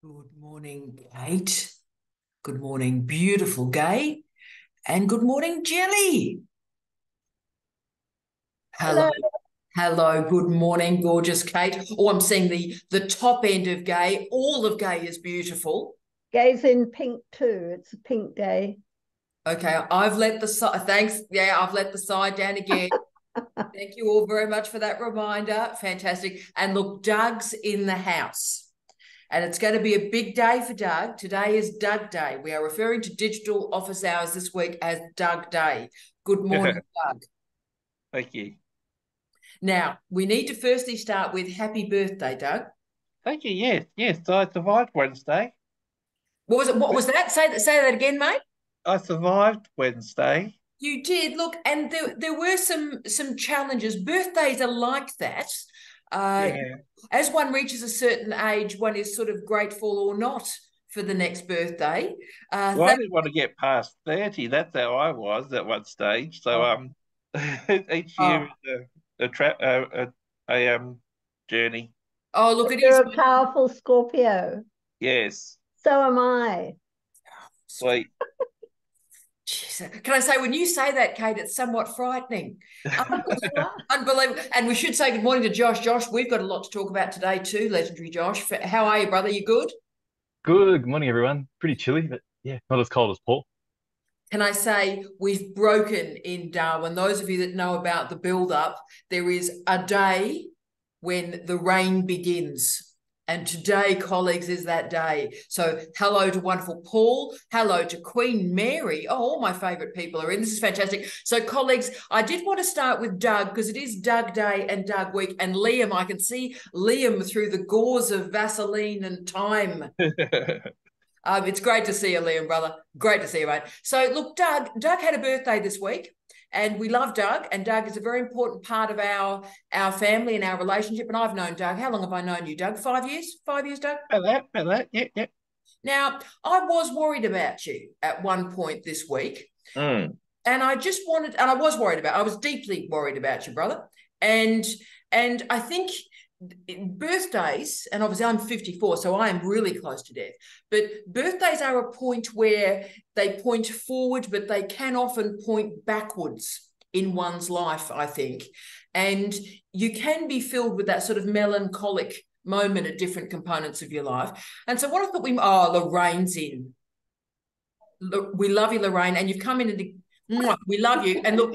Good morning, Kate. Good morning, beautiful Gay. And good morning, Jelly. Hello. Hello. Hello. Good morning, gorgeous Kate. Oh, I'm seeing the top end of Gay. All of Gay is beautiful. Gay's in pink too. It's a pink day. Okay, I've let the side. Thanks. Yeah, I've let the side down again. Thank you all very much for that reminder. Fantastic. And look, Doug's in the house. And it's going to be a big day for Doug. Today is Doug Day. We are referring to digital office hours this week as Doug Day. Good morning, Doug. Thank you. Now, we need to firstly start with happy birthday, Doug. Thank you. Yes, yes. So I survived Wednesday. What was it? What was that? Say that again, mate. I survived Wednesday. You did. Look, and there were some challenges. Birthdays are like that. Uh, Yeah. as one reaches a certain age, one is sort of grateful or not for the next birthday. Well, I didn't want to get past 30. That's how I was at one stage. So Oh, each year oh, is a journey. oh, look, it is. You're a powerful Scorpio. Yes. So am I. Sweet. Jeez. Can I say, when you say that, Kate, it's somewhat frightening. Unbelievable. And we should say good morning to Josh. Josh, we've got a lot to talk about today too, legendary Josh. How are you, brother? You good? Good morning, everyone. Pretty chilly, but yeah, not as cold as Paul. Can I say we've broken in Darwin? Those of you that know about the build-up, there is a day when the rain begins. And today, colleagues, is that day. So hello to wonderful Paul. Hello to Queen Mary. Oh, all my favourite people are in. This is fantastic. So, colleagues, I did want to start with Doug because it is Doug Day and Doug Week. And Liam, I can see Liam through the gauze of Vaseline and time. It's great to see you, Liam, brother. Great to see you, mate. So, look, Doug had a birthday this week, and we love Doug. And Doug is a very important part of our family and our relationship. And I've known Doug. How long have I known you, Doug? 5 years? 5 years, Doug? About that. Yeah, yeah. Now, I was worried about you at one point this week, Mm. and I was worried I was deeply worried about you, brother. And I think birthdays, and obviously I'm 54, so I am really close to death, but birthdays are a point where they point forward, but they can often point backwards in one's life, I think. And you can be filled with that sort of melancholic moment at different components of your life. And so what I thought Lorraine's in. Look, we love you, Lorraine, and you've come in and we love you. And look,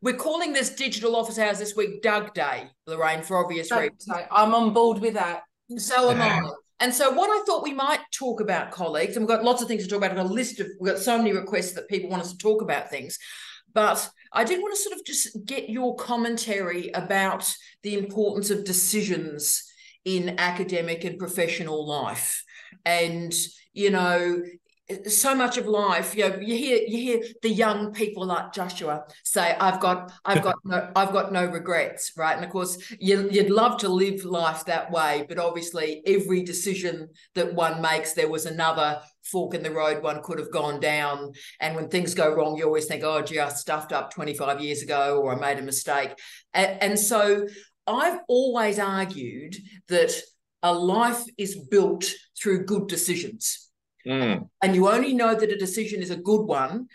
we're calling this digital office hours this week Doug Day, Lorraine, for obvious reasons. I'm on board with that. So am I. And so what I thought we might talk about, colleagues, and we've got lots of things to talk about. We've got so many requests that people want us to talk about things. But I did want to sort of just get your commentary about the importance of decisions in academic and professional life. And, you know, so much of life, you hear the young people like Joshua say, I've got no regrets, right? And of course, you'd love to live life that way, but obviously every decision that one makes, there was another fork in the road one could have gone down. And when things go wrong, you always think, oh, gee, I stuffed up 25 years ago, or I made a mistake. And so I've always argued that a life is built through good decisions. Mm. And you only know that a decision is a good one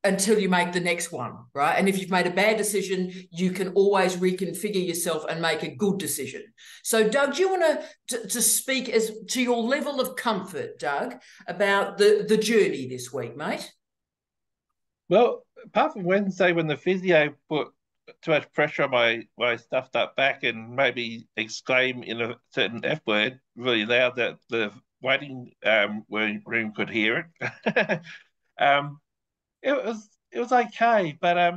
until you make the next one, right? And if you've made a bad decision, you can always reconfigure yourself and make a good decision. So, Doug, do you want to speak as to your level of comfort, Doug, about the journey this week, mate? Well, apart from Wednesday when the physio put too much pressure on my stuffed up back and made me exclaim in a certain F word really loud that the waiting room could hear it. um, it was okay, but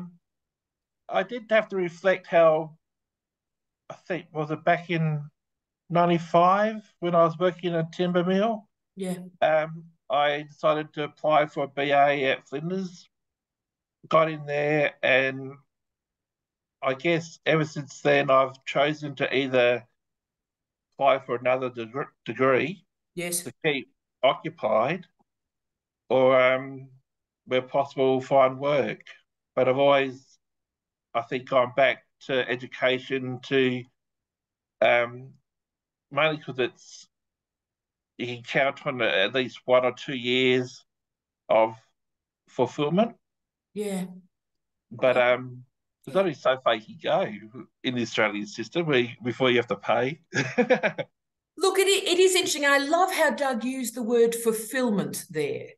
I did have to reflect how I think was it back in '95 when I was working in a timber mill. Yeah. I decided to apply for a BA at Flinders, got in there, and I guess ever since then I've chosen to either apply for another degree Yes. to keep occupied or where possible find work. But I've always, I think, gone back to education to mainly because it's you can count on at least 1 or 2 years of fulfillment. Yeah. But there's only so far you can go in the Australian system before you have to pay. Look, it is interesting. I love how Doug used the word fulfillment there.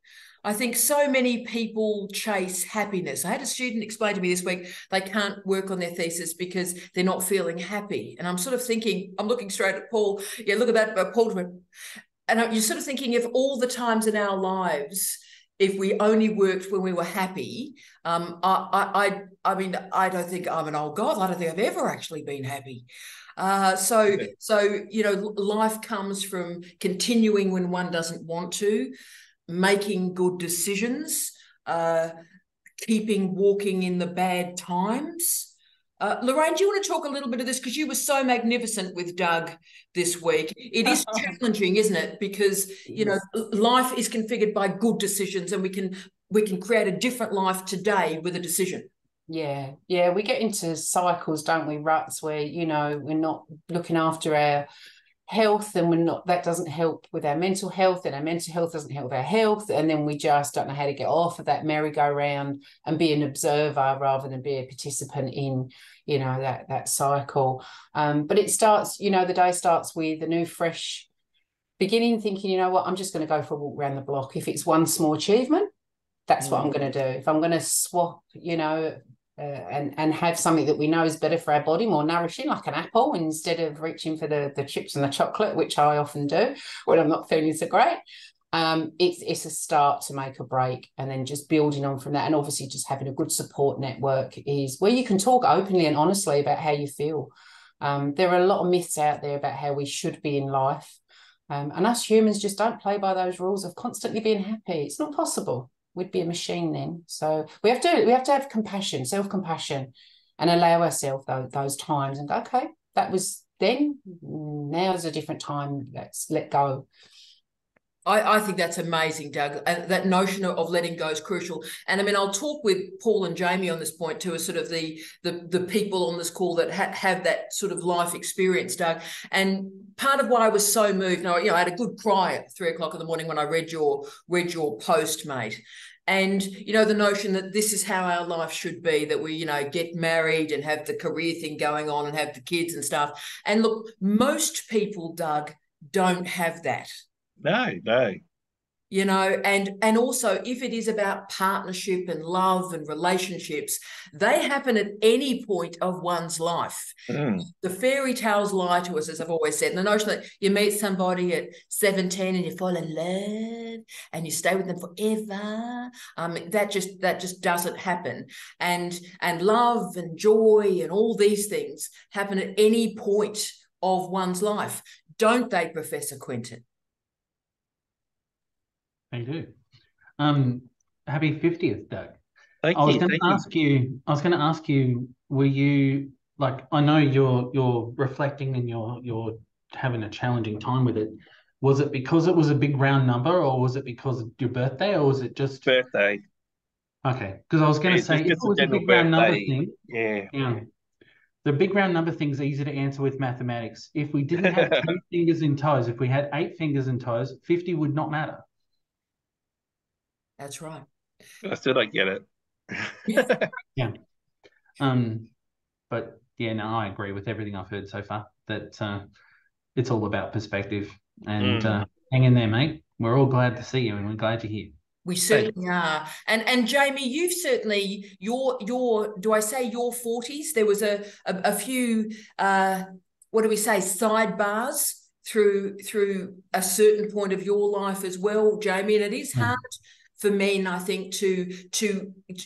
I think so many people chase happiness. I had a student explain to me this week they can't work on their thesis because they're not feeling happy. And I'm sort of thinking, I'm looking straight at Paul. Yeah, look at that, Paul. And you're sort of thinking of all the times in our lives, if we only worked when we were happy. I mean, I don't think I'm an old god. I don't think I've ever actually been happy. So you know, life comes from continuing when one doesn't want to, making good decisions, keeping walking in the bad times. Lorraine, do you want to talk a little bit of this? Because you were so magnificent with Doug this week. It is challenging, isn't it? Because, you know, life is configured by good decisions, and we can create a different life today with a decision. Yeah, we get into cycles, don't we, ruts, where, you know, we're not looking after our health, and that doesn't help with our mental health, and our mental health doesn't help with our health, and then we just don't know how to get off of that merry-go-round and be an observer rather than be a participant in, you know, that cycle. But it starts, you know, the day starts with a new fresh beginning, thinking, you know what, I'm just going to go for a walk around the block. If it's one small achievement, that's what I'm going to do. If I'm going to swap, you know, and have something that we know is better for our body, more nourishing, like an apple, instead of reaching for the chips and the chocolate, which I often do when I'm not feeling so great. It's a start to make a break, and then just building on from that. And obviously just having a good support network is where you can talk openly and honestly about how you feel. There are a lot of myths out there about how we should be in life. And us humans just don't play by those rules of constantly being happy. It's not possible. We'd be a machine then. So we have to have compassion, self-compassion, and allow ourselves those times and go, okay, that was then, now's a different time. Let's let go. I think that's amazing, Doug. That notion of letting go is crucial. And I mean, I'll talk with Paul and Jamie on this point too, as sort of the people on this call that have that sort of life experience, Doug. And part of why I was so moved, I had a good cry at 3 o'clock in the morning when I read your post, mate. And, you know, the notion that this is how our life should be, that we, you know, get married and have the career thing going on and have the kids and stuff. And look, most people, Doug, don't have that. No. You know, and also if it is about partnership and love and relationships, they happen at any point of one's life. The fairy tales lie to us, as I've always said. And the notion that you meet somebody at 17 and you fall in love and you stay with them forever, that just doesn't happen. And love and joy and all these things happen at any point of one's life, don't they, Professor Quinton? They do. Happy 50th, Doug. Thank I was you. going to ask you, were you, like, I know you're reflecting and you're having a challenging time with it. Was it because it was a big round number, or was it because of your birthday, or was it just Birthday? Okay, because I was going to say, if it was a big round number thing, yeah. The big round number thing's easy to answer with mathematics. If we didn't have 2 fingers and toes, if we had 8 fingers and toes, 50 would not matter. That's right. I still don't get it. Yeah. But yeah, no, I agree with everything I've heard so far, that it's all about perspective. And hang in there, mate. We're all glad to see you, and we're glad you're here. We certainly are. And Jamie, you've certainly, your do I say your 40s? There was a few what do we say, sidebars through a certain point of your life as well, Jamie. And it is hard for men, I think, to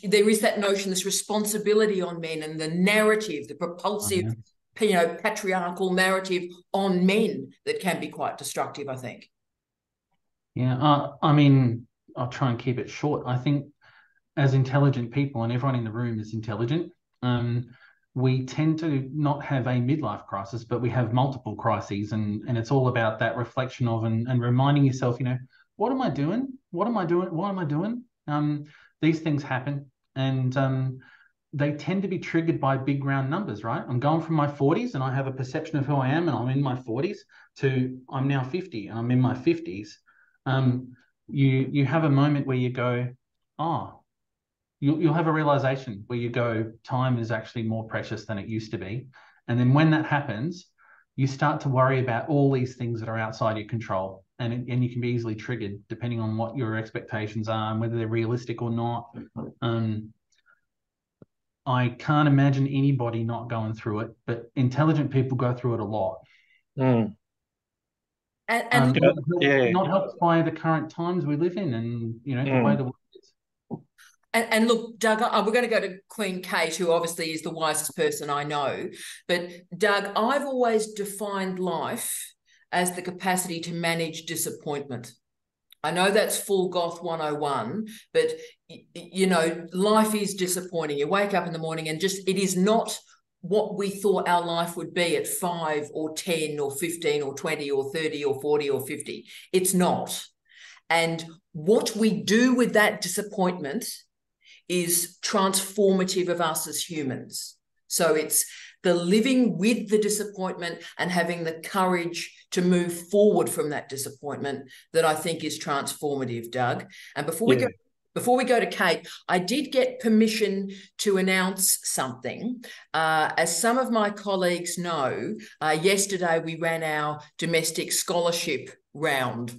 there is that notion, this responsibility on men, and the narrative, the propulsive, patriarchal narrative on men that can be quite destructive, I think. Yeah, I mean, I'll try and keep it short. I think as intelligent people, and everyone in the room is intelligent, we tend to not have a midlife crisis, but we have multiple crises, and it's all about that reflection of and reminding yourself, you know, what am I doing? What am I doing? What am I doing? These things happen, and they tend to be triggered by big round numbers, right? I'm going from my 40s and I have a perception of who I am and I'm in my 40s to I'm now 50 and I'm in my 50s. You have a moment where you go, oh, you'll have a realization where you go, time is actually more precious than it used to be. And then when that happens, you start to worry about all these things that are outside your control. And you can be easily triggered depending on what your expectations are and whether they're realistic or not. I can't imagine anybody not going through it, but intelligent people go through it a lot. Mm. And not helped by the current times we live in and, you know, the way the world is. And look, Doug, we're going to go to Queen Kate, who obviously is the wisest person I know. But Doug, I've always defined life as the capacity to manage disappointment. I know that's full goth 101, but, you know, life is disappointing. You wake up in the morning and just, it is not what we thought our life would be at 5 or 10 or 15 or 20 or 30 or 40 or 50. It's not. And what we do with that disappointment is transformative of us as humans. So it's the living with the disappointment and having the courage to move forward from that disappointment that I think is transformative, Doug. And before we go to Kate, I did get permission to announce something. As some of my colleagues know, yesterday we ran our domestic scholarship round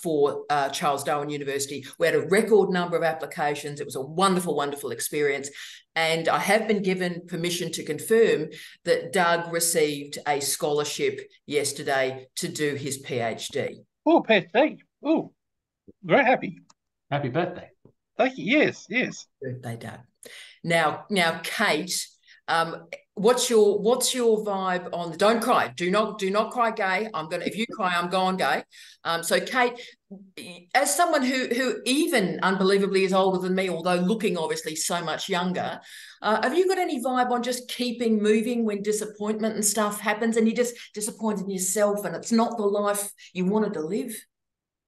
for Charles Darwin University. We had a record number of applications. It was a wonderful, wonderful experience. And I have been given permission to confirm that Doug received a scholarship yesterday to do his PhD. Oh, PhD. Oh, very happy. Happy birthday. Thank you. Yes, yes. Birthday, Doug. Now, Kate, what's your vibe on? Don't cry. Do not cry gay. If you cry, I'm going gay. So Kate, as someone who even unbelievably is older than me, although looking obviously so much younger, have you got any vibe on just keeping moving when disappointment and stuff happens and you're just disappointed in yourself and it's not the life you wanted to live?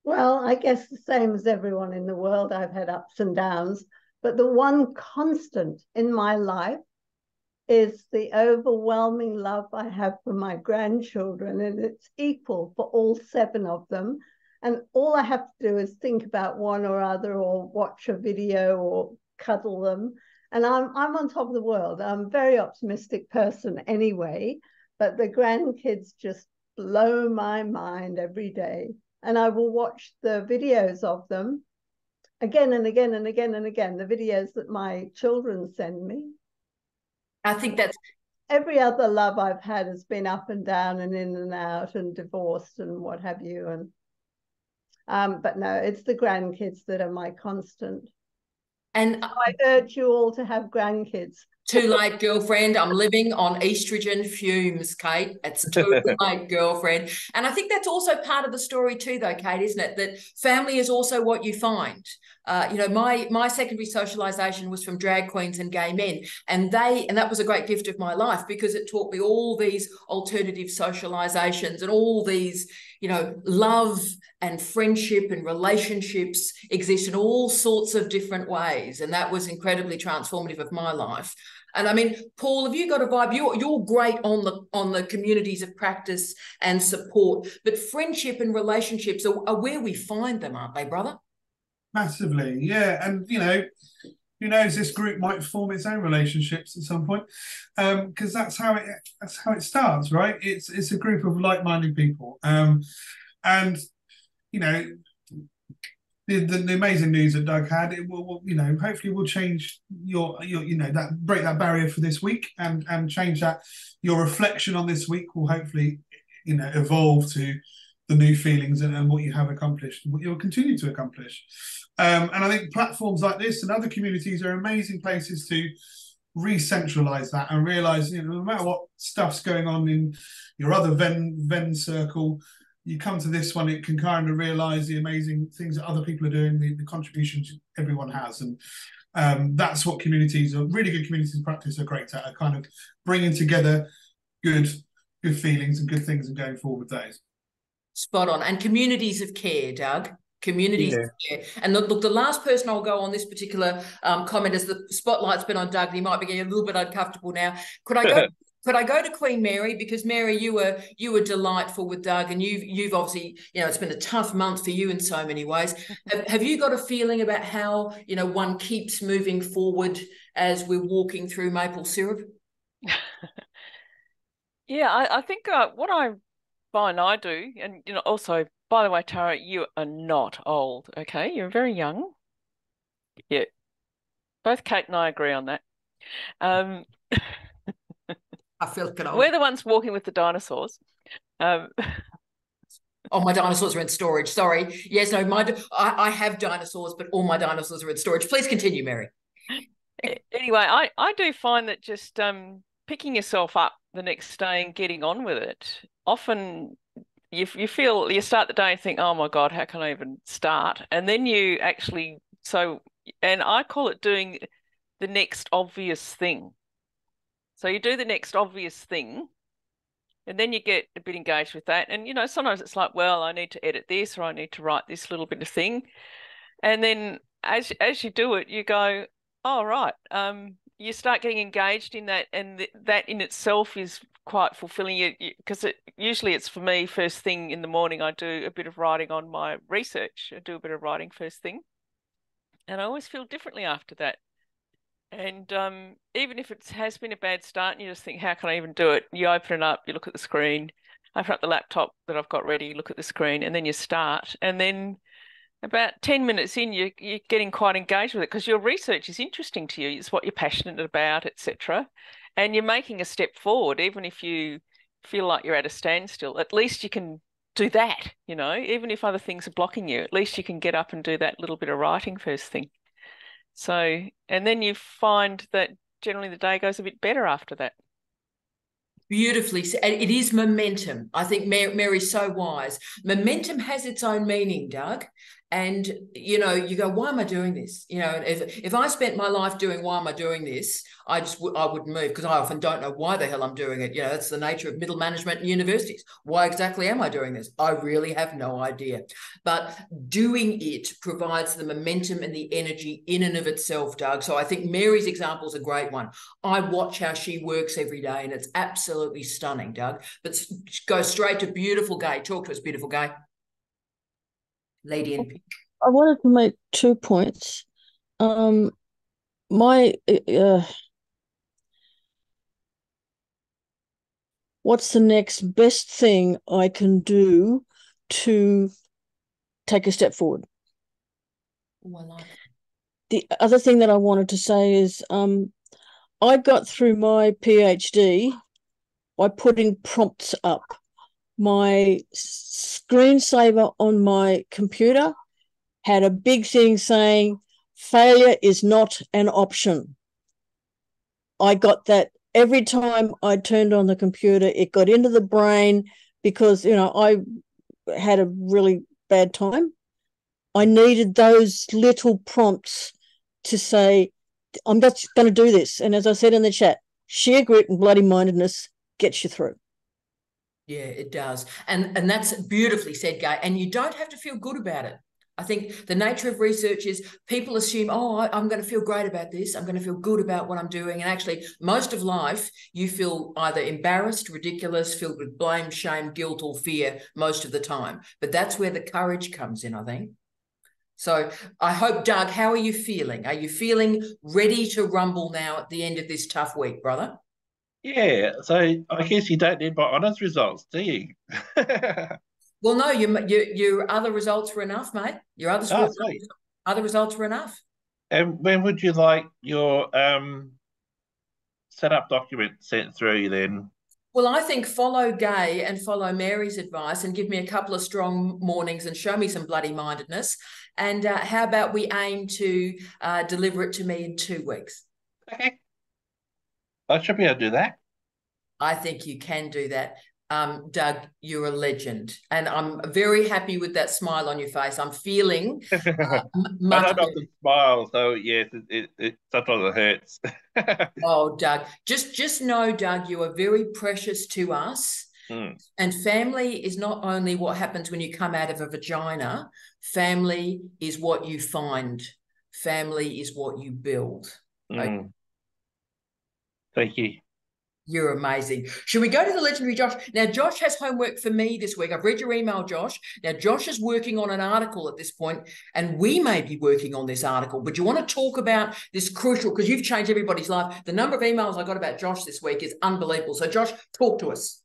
Well, I guess the same as everyone in the world. I've had ups and downs, but the one constant in my life is the overwhelming love I have for my grandchildren, and it's equal for all 7 of them. And all I have to do is think about one or other, or watch a video, or cuddle them, and I'm on top of the world. I'm a very optimistic person anyway, but the grandkids just blow my mind every day. And I will watch the videos of them again and again and again and again, the videos that my children send me. I think that's... Every other love I've had has been up and down and in and out and divorced and what have you. And but no, it's the grandkids that are my constant. And I urge you all to have grandkids. Too late, girlfriend. I'm living on estrogen fumes, Kate. It's too late, girlfriend. And I think that's also part of the story too, though, Kate, isn't it? That family is also what you find. You know, my secondary socialization was from drag queens and gay men, and that was a great gift of my life because it taught me all these alternative socializations and all these, you know, love and friendship and relationships exist in all sorts of different ways, and that was incredibly transformative of my life. And I mean, Paul, have you got a vibe? You're great on the communities of practice and support, but friendship and relationships are where we find them, aren't they, brother? Massively, yeah. And you know, who knows, this group might form its own relationships at some point, because that's how it starts, right? It's a group of like-minded people, and you know, the amazing news that Doug had, it will, you know, hopefully will change your you know, that break that barrier for this week and change that. Your reflection on this week will hopefully, you know, evolve to the new feelings and what you have accomplished and what you'll continue to accomplish. And I think platforms like this and other communities are amazing places to re-centralize that and realize, you know, no matter what stuff's going on in your other Venn circle, you come to this one, it can kind of realize the amazing things that other people are doing, the contributions everyone has. And that's what communities, or really good communities of practice, are great at, kind of bringing together good feelings and good things and going forward with those. Spot on. And communities of care, Doug. Communities Yeah. there. And look, the last person I'll go on this particular comment, as the spotlight's been on Doug, and he might be getting a little bit uncomfortable now. Could I go? Could I go to Queen Mary? Because Mary, you were delightful with Doug, and you've obviously, it's been a tough month for you in so many ways. Have you got a feeling about how one keeps moving forward as we're walking through maple syrup? Yeah, I think what I find I do, and also, by the way, Tara, you are not old, okay? You're very young. Yeah, both Kate and I agree on that. I feel like we're the ones walking with the dinosaurs. Oh, my dinosaurs are in storage. Sorry. Yes, no, I have dinosaurs, but all my dinosaurs are in storage. Please continue, Mary. Anyway, I do find that just picking yourself up the next day and getting on with it, often you feel, you start the day and think, oh my God, how can I even start? And then you actually, and I call it doing the next obvious thing. So you do the next obvious thing, and then you get a bit engaged with that. And, sometimes it's like, well, I need to edit this, or I need to write this little bit of thing. And then as you do it, you go, oh, right. You start getting engaged in that, and that in itself is quite fulfilling, because usually it's, for me, first thing in the morning, I do a bit of writing on my research. I do a bit of writing first thing. And I always feel differently after that. And even if it has been a bad start and you just think, how can I even do it? You open it up, you look at the screen, open up the laptop that I've got ready, look at the screen, and then you start. And then about 10 minutes in, you're getting quite engaged with it, because your research is interesting to you. It's what you're passionate about, etc. And you're making a step forward, even if you feel like you're at a standstill. At least you can do that, even if other things are blocking you. At least you can get up and do that little bit of writing first thing. So, and then you find that generally the day goes a bit better after that. Beautifully said. And it is momentum. I think Mary's so wise. Momentum has its own meaning, Doug. And, you go, why am I doing this? If I spent my life doing, why am I doing this? I wouldn't move, because I often don't know why the hell I'm doing it. That's the nature of middle management in universities. Why exactly am I doing this? I really have no idea. But doing it provides the momentum and the energy in and of itself, Doug. So I think Mary's example is a great one. I watch how she works every day, and it's absolutely stunning, Doug. But go straight to beautiful Gay. Talk to us, beautiful Gay. Lady in pink. I wanted to make 2 points. What's the next best thing I can do to take a step forward? Oh, I like it. The other thing that I wanted to say is I got through my PhD by putting prompts up. My screensaver on my computer had a big thing saying, failure is not an option. I got that every time I turned on the computer. It got into the brain, because, I had a really bad time. I needed those little prompts to say, I'm just going to do this. And as I said in the chat, sheer grit and bloody mindedness gets you through. Yeah, it does. And that's beautifully said, Gay. And you don't have to feel good about it. I think the nature of research is people assume, I'm going to feel great about this. I'm going to feel good about what I'm doing. And actually, most of life, you feel either embarrassed, ridiculous, filled with blame, shame, guilt, or fear most of the time. But that's where the courage comes in, I think. So I hope, Doug, how are you feeling? Are you feeling ready to rumble now at the end of this tough week, brother? Yeah, so I guess you don't need my honours results, do you? Well, no, your other results were enough, mate. Your other results were enough. And when would you like your setup document sent through then? Well, I think follow Gay and follow Mary's advice and give me a couple of strong mornings and show me some bloody mindedness. And how about we aim to deliver it to me in 2 weeks? Okay. I should be able to do that. I think you can do that. Doug, you're a legend. And I'm very happy with that smile on your face. I'm feeling much I don't have to smile, so yes, it sometimes it hurts. Oh, Doug, just know, Doug, you are very precious to us. And family is not only what happens when you come out of a vagina, family is what you find. Family is what you build. Okay? Thank you. You're amazing. Should we go to the legendary Josh? Now, Josh has homework for me this week. I've read your email, Josh. Now, Josh is working on an article at this point, and we may be working on this article. But you want to talk about this crucial, because you've changed everybody's life. The number of emails I got about Josh this week is unbelievable. So, Josh, talk to us.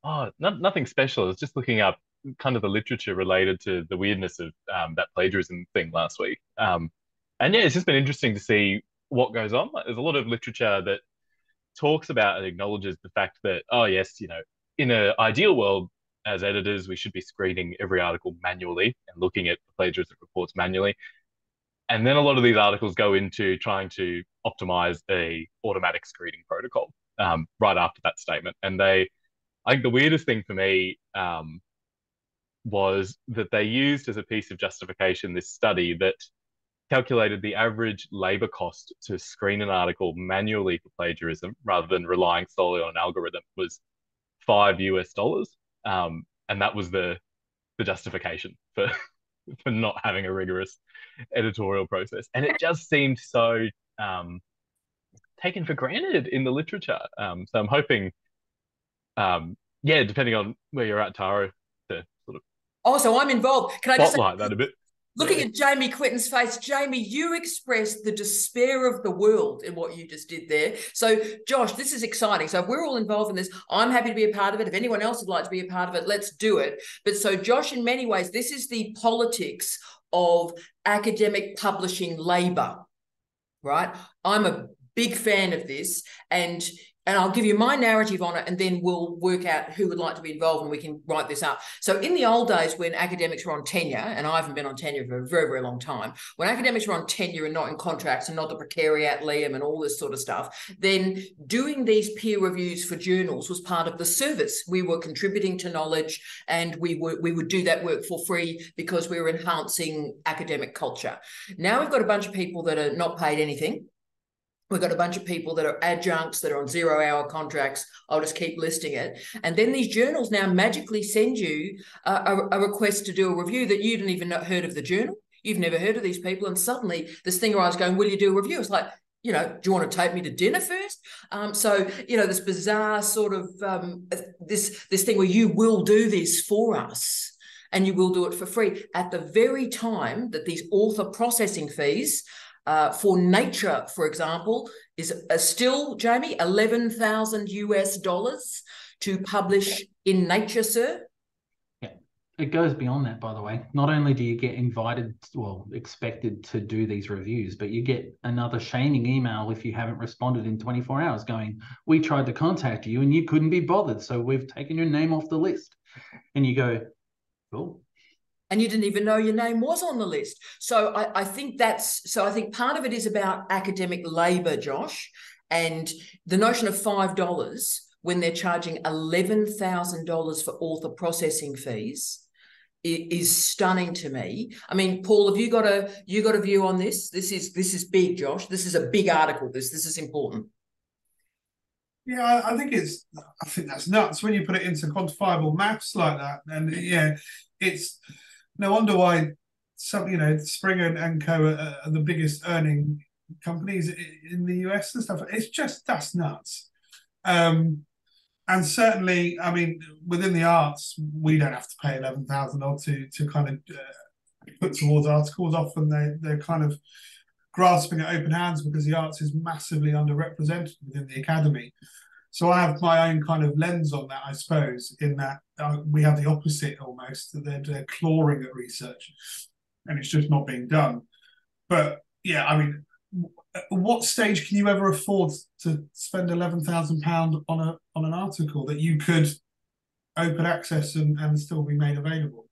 Oh, nothing special. I was just looking up kind of the literature related to the weirdness of that plagiarism thing last week. And yeah, it's just been interesting to see what goes on. Like, there's a lot of literature that talks about and acknowledges the fact that, oh yes, in an ideal world, as editors, we should be screening every article manually and looking at the plagiarism reports manually. And then a lot of these articles go into trying to optimize a automatic screening protocol right after that statement. And I think the weirdest thing for me was that they used as a piece of justification this study that calculated the average labor cost to screen an article manually for plagiarism rather than relying solely on an algorithm was $5. And that was the justification for not having a rigorous editorial process. And it just seemed so taken for granted in the literature. So I'm hoping, depending on where you're at, Tara, to sort of so I'm involved. Can I just spotlight that a bit? Looking at Jamie Quinton's face, Jamie, you expressed the despair of the world in what you just did there. So, Josh, this is exciting. So if we're all involved in this, I'm happy to be a part of it. If anyone else would like to be a part of it, let's do it. But so, Josh, in many ways, this is the politics of academic publishing labour, right? I'm a big fan of this, and I'll give you my narrative on it, and then we'll work out who would like to be involved and we can write this up. So in the old days when academics were on tenure, and I haven't been on tenure for a very, very long time, when academics were on tenure and not in contracts and not the precariat liam and all this sort of stuff, then doing these peer reviews for journals was part of the service. We were contributing to knowledge, and we would do that work for free because we were enhancing academic culture. Now we've got a bunch of people that are not paid anything. We've got a bunch of people that are adjuncts that are on 0-hour contracts. I'll just keep listing it. And then these journals now magically send you a request to do a review that you didn't even heard of the journal. You've never heard of these people. And suddenly this thing arrives going, will you do a review? It's like, do you want to take me to dinner first? This bizarre sort of this thing where you will do this for us and you will do it for free at the very time that these author processing fees for Nature, for example, is still, Jamie, $11,000 to publish in Nature, sir. Yeah, it goes beyond that, by the way. Not only do you get expected to do these reviews, but you get another shaming email if you haven't responded in 24 hours going, we tried to contact you and you couldn't be bothered, so we've taken your name off the list. And you go, cool. And you didn't even know your name was on the list. So I think part of it is about academic labour, Josh, and the notion of $5 when they're charging $11,000 for author processing fees is stunning to me. I mean, Paul, have you got a view on this? This is big, Josh. This is a big article. This is important. Yeah, I think that's nuts when you put it into quantifiable maths like that. And yeah, it's no wonder why Springer and Co are the biggest earning companies in the US and stuff. That's nuts. And certainly, I mean, within the arts, we don't have to pay $11,000 odd to kind of put towards articles. Often they're kind of grasping at open hands because the arts is massively underrepresented within the academy. So I have my own kind of lens on that, I suppose, in that we have the opposite almost, that they're clawing at research and it's just not being done. But yeah, I mean, at what stage can you ever afford to spend £11,000 on an article that you could open access and still be made available?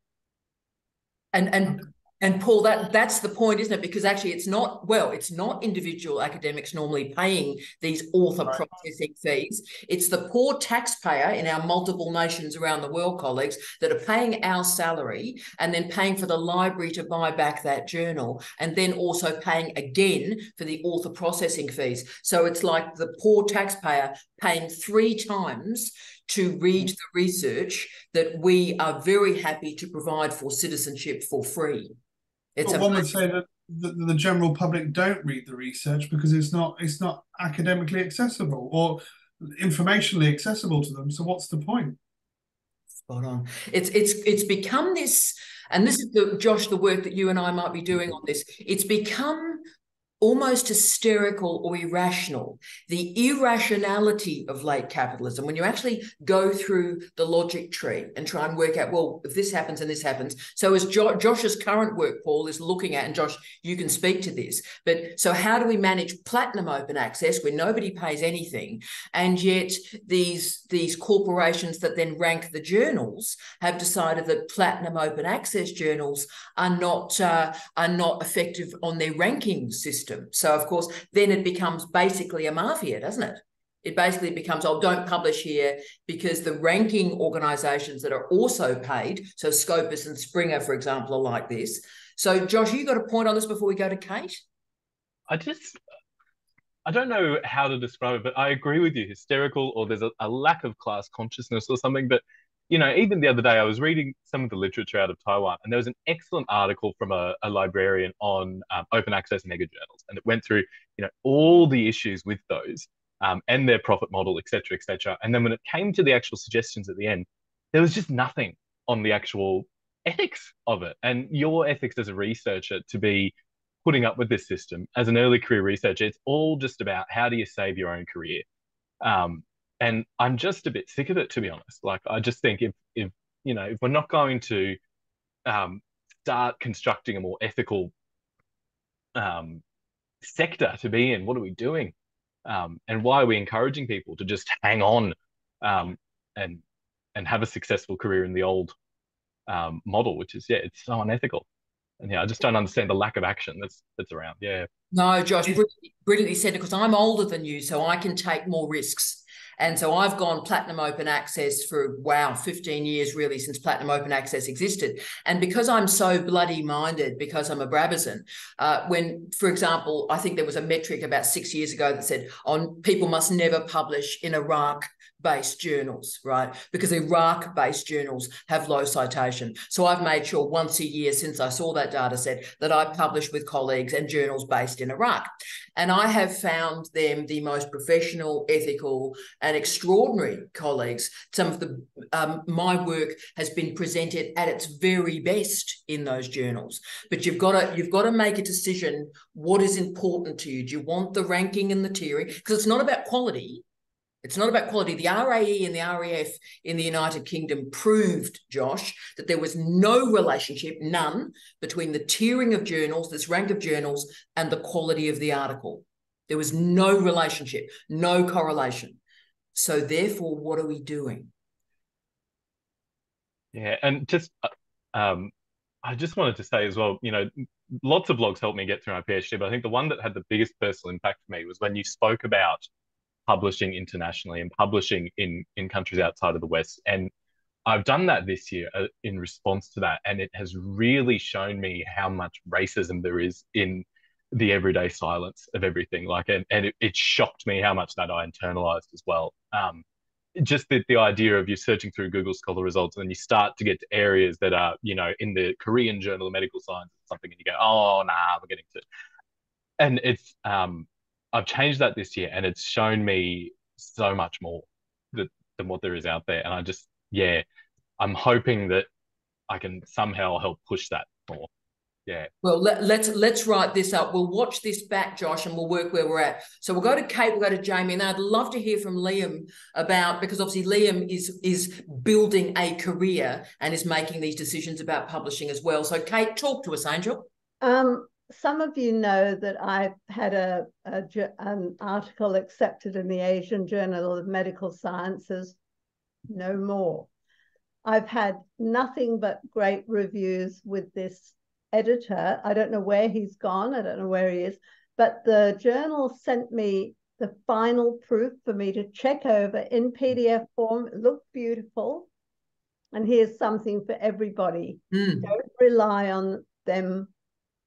And Paul, that's the point, isn't it? Because actually it's not individual academics normally paying these author processing fees. It's the poor taxpayer in our multiple nations around the world, colleagues, that are paying our salary and then paying for the library to buy back that journal and then also paying again for the author processing fees. So it's like the poor taxpayer paying 3 times to read the research that we are very happy to provide for citizenship for free. But one would say that the general public don't read the research because it's not academically accessible or informationally accessible to them. So what's the point? Spot on. It's become this, and this is Josh, the work that you and I might be doing on this. It's become almost hysterical or irrational. The irrationality of late capitalism, when you actually go through the logic tree and try and work out, well, if this happens and this happens. So as Josh's current work, Paul, is looking at, and Josh, you can speak to this, but so how do we manage platinum open access where nobody pays anything, and yet these corporations that then rank the journals have decided that platinum open access journals are not effective on their ranking system. So, of course, then it becomes basically a mafia, doesn't it? It basically becomes, oh, don't publish here because the ranking organisations that are also paid, so Scopus and Springer, for example, are like this. So, Josh, you got a point on this before we go to Kate? I don't know how to describe it, but I agree with you. Hysterical, or there's a lack of class consciousness or something. But, you know, even the other day, I was reading some of the literature out of Taiwan, and there was an excellent article from a librarian on open access mega journals, and it went through, you know, all the issues with those and their profit model, et cetera, et cetera. And then when it came to the actual suggestions at the end, there was just nothing on the actual ethics of it. And your ethics as a researcher to be putting up with this system as an early career researcher, it's all just about how do you save your own career. And I'm just a bit sick of it, to be honest. Like, I just think if you know, if we're not going to start constructing a more ethical sector to be in, what are we doing? And why are we encouraging people to just hang on and have a successful career in the old model, which is, yeah, it's so unethical. And yeah, I just don't understand the lack of action that's around. Yeah. No, Josh, brilliantly said, because I'm older than you, so I can take more risks. And so I've gone platinum open access for, 15 years, really, since platinum open access existed. And because I'm so bloody minded, because I'm a Brabazon, when, for example, I think there was a metric about 6 years ago that said people must never publish in Iraq-based journals, right? Because Iraq-based journals have low citation. So I've made sure once a year since I saw that data set that I publish with colleagues and journals based in Iraq. And I have found them the most professional, ethical, and extraordinary colleagues. Some of the my work has been presented at its very best in those journals. But you've got to make a decision. What is important to you? Do you want the ranking and the tiering? Because it's not about quality. It's not about quality. The RAE and the RAF in the United Kingdom proved, Josh, that there was no relationship, none, between the tiering of journals, this rank of journals, and the quality of the article. There was no relationship, no correlation. So therefore, what are we doing? Yeah, and just I just wanted to say as well, you know, lots of blogs helped me get through my PhD, but I think the one that had the biggest personal impact for me was when you spoke about publishing internationally and publishing in countries outside of the West. And I've done that this year in response to that. And it has really shown me how much racism there is in the everyday silence of everything. Like, and it shocked me how much that I internalized as well. Just the idea of you searching through Google Scholar results and then you start to get to areas that are, you know, in the Korean Journal of Medical Science or something, and you go, oh, nah, we're getting to it. And it's, I've changed that this year, and it's shown me so much more than what there is out there. And I just, yeah, I'm hoping that I can somehow help push that more. Yeah. Well, let's write this up. We'll watch this back, Josh, and we'll work where we're at. So we'll go to Kate, we'll go to Jamie, and I'd love to hear from Liam about, because obviously Liam is building a career and is making these decisions about publishing as well. So Kate, talk to us, Angel. Some of you know that I've had an article accepted in the Asian Journal of Medical Sciences, no more. I've had nothing but great reviews with this editor. I don't know where he's gone. I don't know where he is. But the journal sent me the final proof for me to check over in PDF form. It looked beautiful. And here's something for everybody. Don't rely on them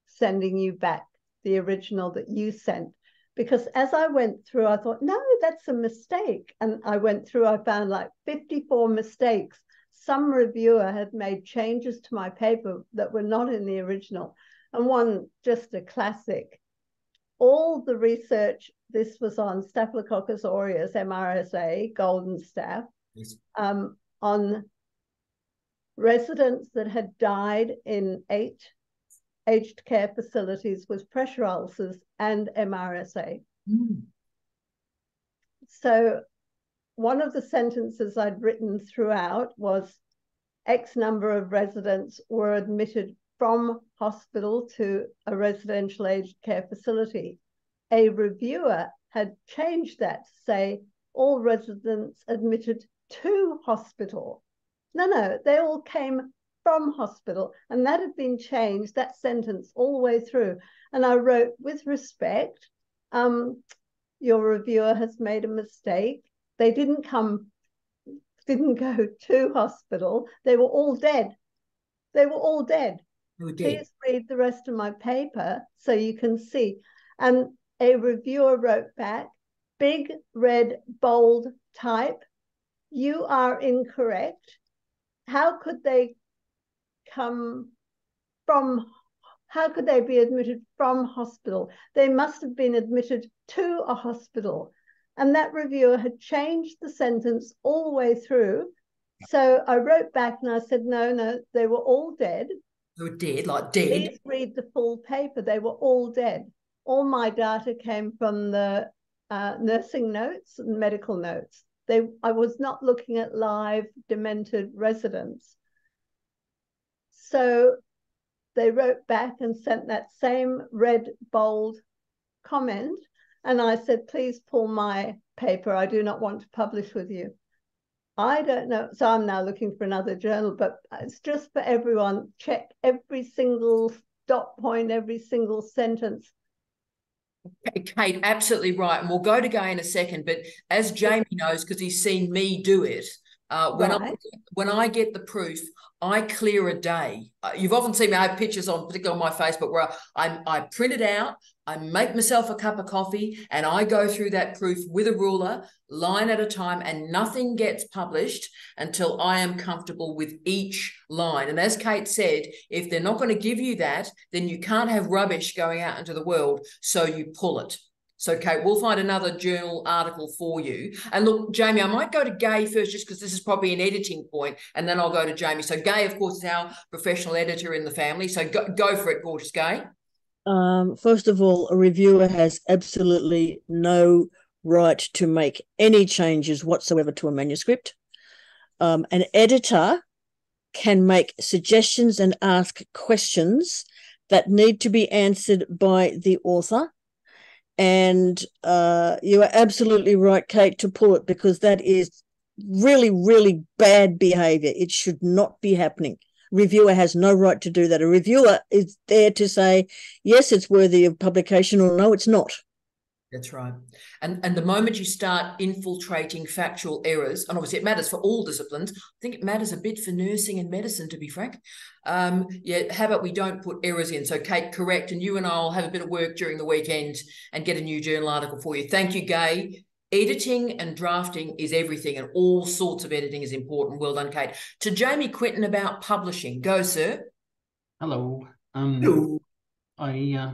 sending you back the original that you sent. Because as I went through, I thought, no, that's a mistake. And I went through, I found like 54 mistakes. Some reviewer had made changes to my paper that were not in the original. And one, just a classic. All the research, this was on Staphylococcus aureus, MRSA, golden staph, Yes. on residents that had died in 8 aged care facilities with pressure ulcers and MRSA. Mm. So one of the sentences I'd written throughout was X number of residents were admitted from hospital to a residential aged care facility. A reviewer had changed that to say all residents admitted to hospital. No, they all came from hospital, and that had been changed, that sentence, all the way through. And I wrote, with respect, your reviewer has made a mistake. They didn't go to hospital. They were all dead. They were all dead. Please read the rest of my paper so you can see. And a reviewer wrote back, big, red, bold type, you are incorrect. How could they be admitted from hospital? They must have been admitted to a hospital. And that reviewer had changed the sentence all the way through. So I wrote back and I said, no, they were all dead. They were dead, like dead. Please read the full paper. They were all dead. All my data came from the nursing notes and medical notes. I was not looking at live demented residents. So they wrote back and sent that same red, bold comment. And I said, please pull my paper. I do not want to publish with you. I don't know. So I'm now looking for another journal, but it's just for everyone. Check every single dot point, every single sentence. Kate, absolutely right. And we'll go to Guy in a second. But as Jamie knows, because he's seen me do it, when I get the proof, I clear a day. You've often seen me, I have pictures on, particularly on my Facebook, where I print it out, I make myself a cup of coffee, and I go through that proof with a ruler, line at a time, and nothing gets published until I am comfortable with each line. And as Kate said, if they're not going to give you that, then you can't have rubbish going out into the world, so you pull it. So, Kate, we'll find another journal article for you. And look, Jamie, I might go to Gay first, just because this is probably an editing point, and then I'll go to Jamie. So Gay, of course, is our professional editor in the family. So go for it, gorgeous Gay. First of all, a reviewer has absolutely no right to make any changes whatsoever to a manuscript. An editor can make suggestions and ask questions that need to be answered by the author. And you are absolutely right, Kate, to pull it, because that is really, really bad behaviour. It should not be happening. Reviewer has no right to do that. A reviewer is there to say, yes, it's worthy of publication, or no, it's not. That's right. And the moment you start infiltrating factual errors, and obviously it matters for all disciplines, I think it matters a bit for nursing and medicine, to be frank. How about we don't put errors in? So, Kate, correct, and you and I will have a bit of work during the weekend and get a new journal article for you. Thank you, Gay. Editing and drafting is everything, and all sorts of editing is important. Well done, Kate. To Jamie Quinton about publishing. Go, sir. Hello. Hello. A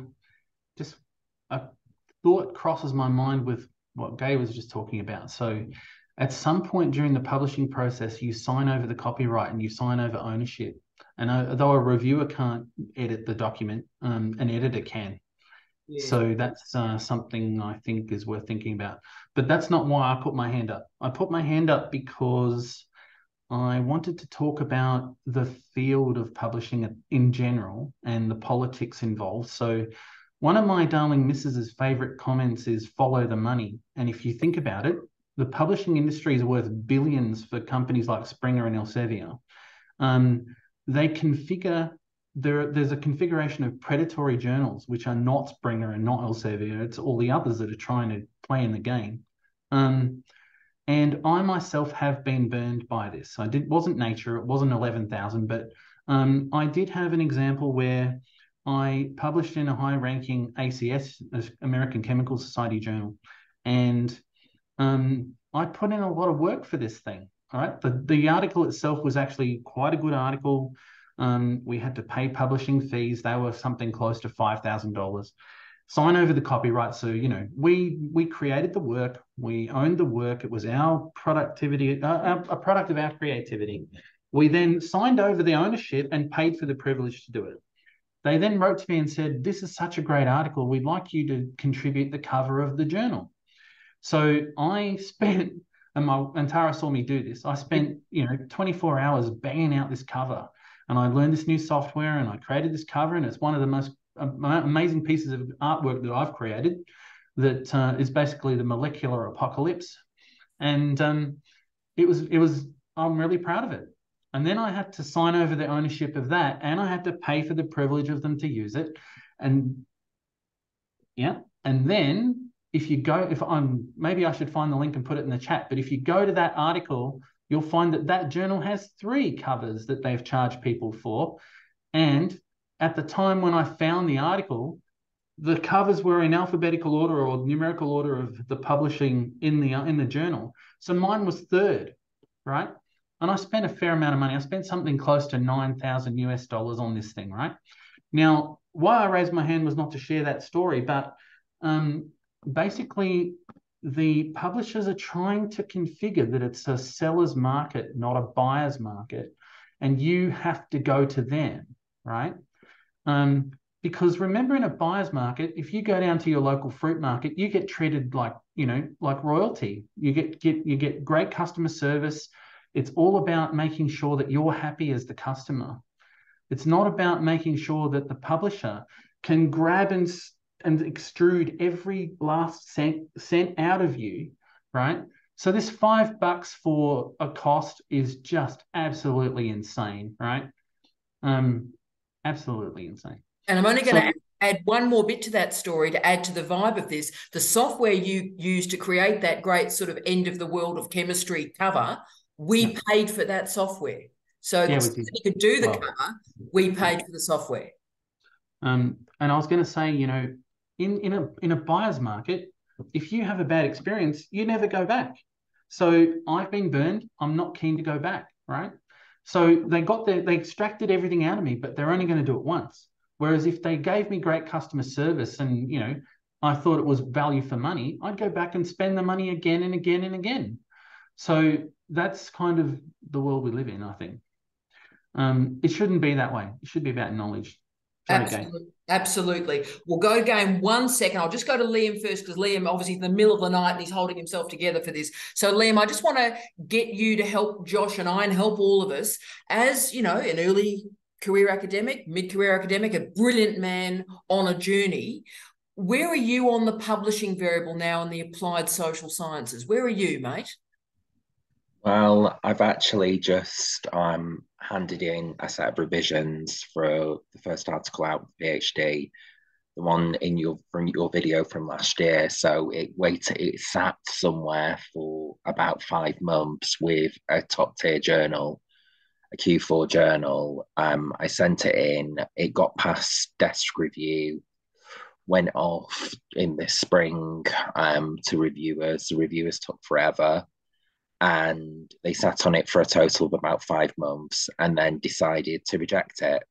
thought crosses my mind with what Gay was just talking about. So at some point during the publishing process, you sign over the copyright and you sign over ownership. And though a reviewer can't edit the document, an editor can. Yeah. So that's something I think is worth thinking about. But that's not why I put my hand up. I put my hand up because I wanted to talk about the field of publishing in general and the politics involved. So one of my darling missus's favorite comments is follow the money. And if you think about it, the publishing industry is worth billions for companies like Springer and Elsevier. They configure, there's a configuration of predatory journals, which are not Springer and not Elsevier. It's all the others that are trying to play in the game. And I myself have been burned by this. Wasn't Nature, it wasn't 11,000, but I did have an example where I published in a high-ranking ACS, American Chemical Society journal, and I put in a lot of work for this thing. All right, the article itself was actually quite a good article. We had to pay publishing fees; they were something close to $5,000. Sign over the copyright. So, you know, we created the work, we owned the work. It was our productivity, a product of our creativity. We then signed over the ownership and paid for the privilege to do it. They then wrote to me and said, "This is such a great article. We'd like you to contribute the cover of the journal." So I spent, and Tara saw me do this, I spent, 24 hours banging out this cover. And I learned this new software and I created this cover, and it's one of the most amazing pieces of artwork that I've created that is basically the molecular apocalypse. And I'm really proud of it. And then I had to sign over the ownership of that, and I had to pay for the privilege of them to use it. And yeah, and then maybe I should find the link and put it in the chat, but if you go to that article, you'll find that journal has 3 covers that they've charged people for. And at the time when I found the article, the covers were in alphabetical order or numerical order of the publishing in the journal. So mine was 3rd, right? And I spent a fair amount of money. I spent something close to $9,000 US on this thing, right? Now, why I raised my hand was not to share that story, but basically the publishers are trying to configure that it's a seller's market, not a buyer's market, and you have to go to them, right? Because remember, in a buyer's market, if you go down to your local fruit market, you get treated like royalty. You get great customer service. It's all about making sure that you're happy as the customer. It's not about making sure that the publisher can grab and extrude every last cent out of you, right? So this $5 for a cost is just absolutely insane, right? Absolutely insane. And I'm only going to add one more bit to that story to add to the vibe of this. The software you used to create that great sort of end of the world of chemistry cover, we paid for that software. So you could do the cover, we paid for the software. And I was going to say, in a buyer's market, if you have a bad experience, you never go back. So I've been burned. I'm not keen to go back, right? So they extracted everything out of me, but they're only going to do it once. Whereas if they gave me great customer service and, I thought it was value for money, I'd go back and spend the money again and again and again. So that's kind of the world we live in, I think. It shouldn't be that way. It should be about knowledge. Absolutely. We'll go to game 1 second. I'll just go to Liam first, because Liam obviously in the middle of the night and he's holding himself together for this. So Liam, I just want to get you to help Josh and I and help all of us as, an early career academic, mid-career academic, a brilliant man on a journey. Where are you on the publishing variable now in the applied social sciences? Where are you, mate? Well, I've actually just handed in a set of revisions for the first article out with PhD, the one from your video from last year. So it sat somewhere for about 5 months with a top tier journal, a Q4 journal. I sent it in. It got past desk review, went off in the spring to reviewers. The reviewers took forever. And they sat on it for a total of about 5 months and then decided to reject it.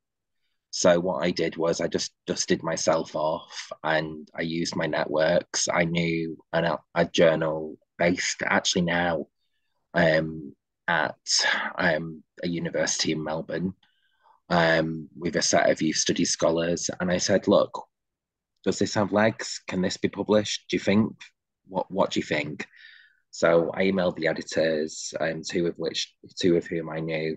So what I did was I just dusted myself off and I used my networks. I knew a journal based actually now at a university in Melbourne with a set of youth studies scholars. And I said, look, does this have legs? Can this be published? Do you think? What do you think? So I emailed the editors, two of whom I knew,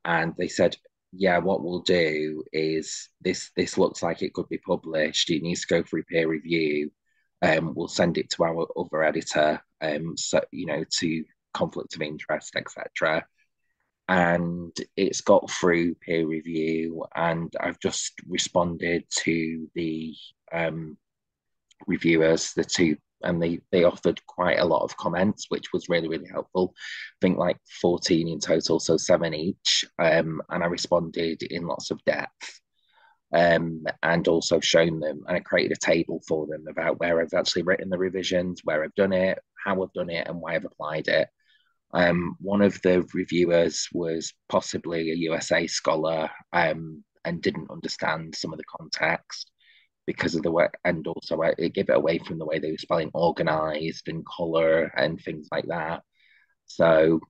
and they said, yeah, what we'll do is this looks like it could be published. It needs to go through peer review. We'll send it to our other editor, to conflict of interest, etc. And it's got through peer review, and I've just responded to the reviewers, the two, and they offered quite a lot of comments, which was really, really helpful. I think like 14 in total, so 7 each. And I responded in lots of depth. and also shown them. And I created a table for them about where I've actually written the revisions, where I've done it, how I've done it, and why I've applied it. One of the reviewers was possibly a USA scholar, and didn't understand some of the context because of the way, and also it gave it away from the way they were spelling organized and color and things like that. So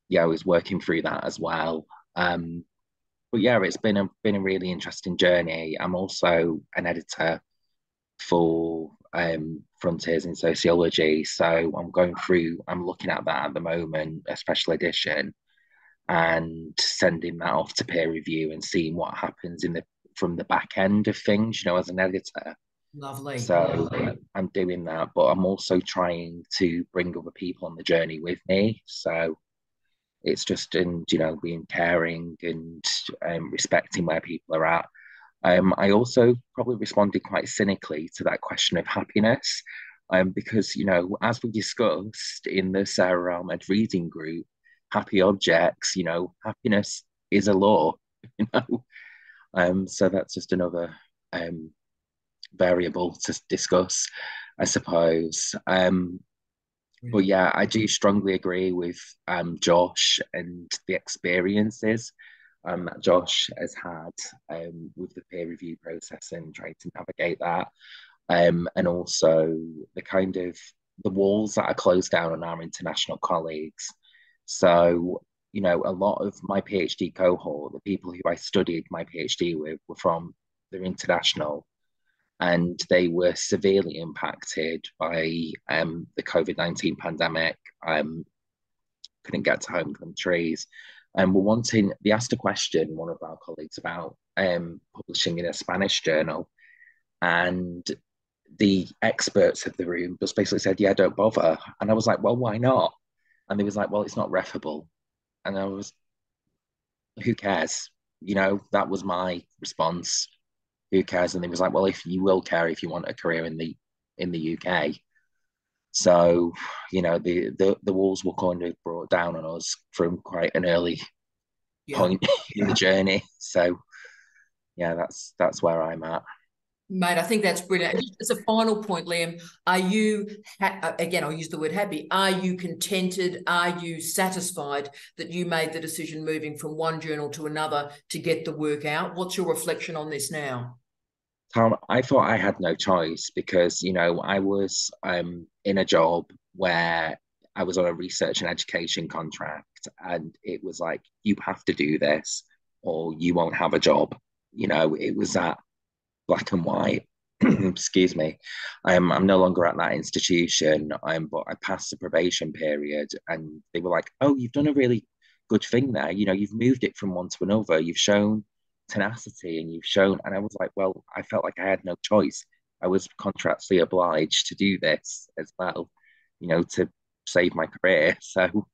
yeah, I was working through that as well. But yeah, it's been a really interesting journey. I'm also an editor for Frontiers in Sociology, so I'm looking at that at the moment, a special edition, and sending that off to peer review and seeing what happens from the back end of things, as an editor. Lovely. So I'm doing that, but I'm also trying to bring other people on the journey with me. So it's just being caring and respecting where people are at. I also probably responded quite cynically to that question of happiness, because as we discussed in the Sarah Ahmed reading group, happy objects, happiness is a law, so that's just another variable to discuss, I suppose. But yeah, I do strongly agree with Josh and the experiences that Josh has had with the peer review process and trying to navigate that, and also the walls that are closed down on our international colleagues. So, a lot of my PhD cohort, the people who I studied my PhD with, were international, and they were severely impacted by the COVID-19 pandemic. Couldn't get to home countries, and they asked a question, one of our colleagues, about publishing in a Spanish journal, and the experts of the room just basically said, yeah, don't bother. And I was like, well, why not? And they was like, well, it's not referable. And I was, who cares? That was my response. Who cares? And he was like, well, if you will care if you want a career in the UK. So, the walls were kind of brought down on us from quite an early point in the journey. So yeah, that's where I'm at. Mate, I think that's brilliant. As a final point, Liam, are you, again, I'll use the word happy, are you contented, are you satisfied that you made the decision moving from one journal to another to get the work out? What's your reflection on this now? Tom, I thought I had no choice because, I was in a job where I was on a research and education contract, and it was like, you have to do this or you won't have a job. It was that black and white. Excuse me. I'm no longer at that institution, but I passed the probation period, and they were like, oh, you've done a really good thing there. You've moved it from one to another. You've shown tenacity, and I was like, well, I felt like I had no choice. I was contractually obliged to do this as well, to save my career. So